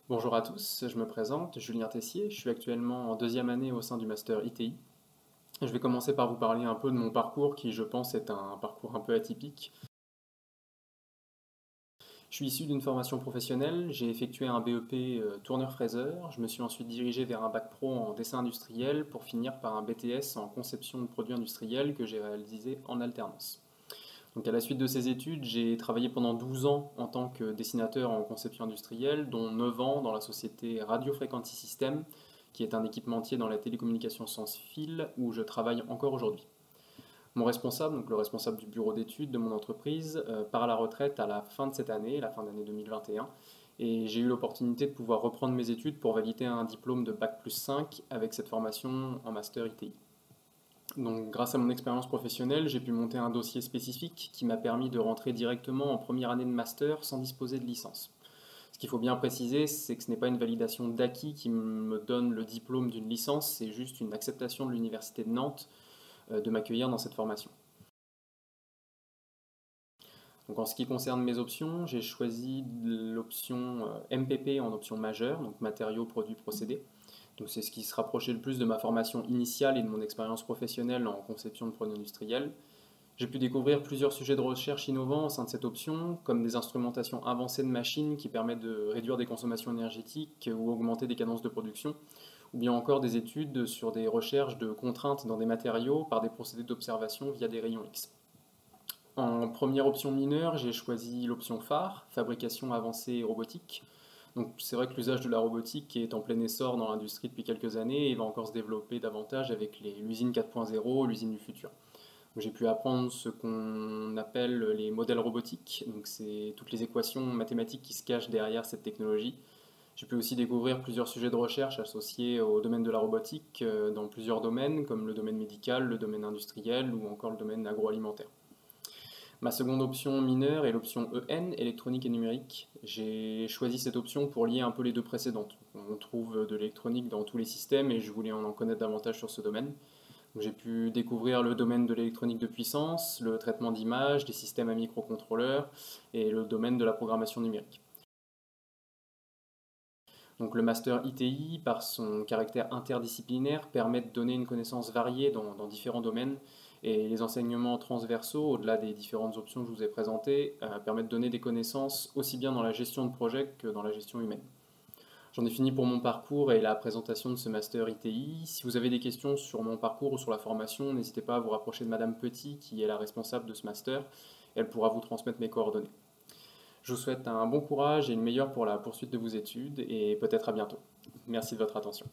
Bonjour à tous, je me présente, Julien Tessier, je suis actuellement en deuxième année au sein du Master ITI. Je vais commencer par vous parler un peu de mon parcours qui, je pense, est un parcours un peu atypique. Je suis issu d'une formation professionnelle, j'ai effectué un BEP tourneur-fraiseur, je me suis ensuite dirigé vers un bac pro en dessin industriel pour finir par un BTS en conception de produits industriels que j'ai réalisé en alternance. Donc à la suite de ces études, j'ai travaillé pendant 12 ans en tant que dessinateur en conception industrielle, dont 9 ans dans la société Radio Frequency System, qui est un équipementier dans la télécommunication sans fil, où je travaille encore aujourd'hui. Mon responsable, donc le responsable du bureau d'études de mon entreprise, part à la retraite à la fin de cette année, la fin d'année 2021, et j'ai eu l'opportunité de pouvoir reprendre mes études pour valider un diplôme de Bac+5 avec cette formation en Master ITI. Donc, grâce à mon expérience professionnelle, j'ai pu monter un dossier spécifique qui m'a permis de rentrer directement en première année de master sans disposer de licence. Ce qu'il faut bien préciser, c'est que ce n'est pas une validation d'acquis qui me donne le diplôme d'une licence, c'est juste une acceptation de l'Université de Nantes de m'accueillir dans cette formation. Donc, en ce qui concerne mes options, j'ai choisi l'option MPP en option majeure, donc matériaux, produits, procédés. Donc c'est ce qui se rapprochait le plus de ma formation initiale et de mon expérience professionnelle en conception de produits industriels. J'ai pu découvrir plusieurs sujets de recherche innovants au sein de cette option, comme des instrumentations avancées de machines qui permettent de réduire des consommations énergétiques ou augmenter des cadences de production, ou bien encore des études sur des recherches de contraintes dans des matériaux par des procédés d'observation via des rayons X. En première option mineure, j'ai choisi l'option phare, fabrication avancée et robotique. Donc c'est vrai que l'usage de la robotique est en plein essor dans l'industrie depuis quelques années et va encore se développer davantage avec l'usine 4.0, l'usine du futur. J'ai pu apprendre ce qu'on appelle les modèles robotiques, donc c'est toutes les équations mathématiques qui se cachent derrière cette technologie. J'ai pu aussi découvrir plusieurs sujets de recherche associés au domaine de la robotique dans plusieurs domaines, comme le domaine médical, le domaine industriel ou encore le domaine agroalimentaire. Ma seconde option mineure est l'option EN, électronique et numérique. J'ai choisi cette option pour lier un peu les deux précédentes. On trouve de l'électronique dans tous les systèmes et je voulais en connaître davantage sur ce domaine. J'ai pu découvrir le domaine de l'électronique de puissance, le traitement d'images, des systèmes à microcontrôleurs et le domaine de la programmation numérique. Donc le master ITI, par son caractère interdisciplinaire, permet de donner une connaissance variée dans différents domaines et les enseignements transversaux, au-delà des différentes options que je vous ai présentées, permettent de donner des connaissances aussi bien dans la gestion de projet que dans la gestion humaine. J'en ai fini pour mon parcours et la présentation de ce master ITI. Si vous avez des questions sur mon parcours ou sur la formation, n'hésitez pas à vous rapprocher de Madame Petit, qui est la responsable de ce master. Elle pourra vous transmettre mes coordonnées. Je vous souhaite un bon courage et une meilleure pour la poursuite de vos études et peut-être à bientôt. Merci de votre attention.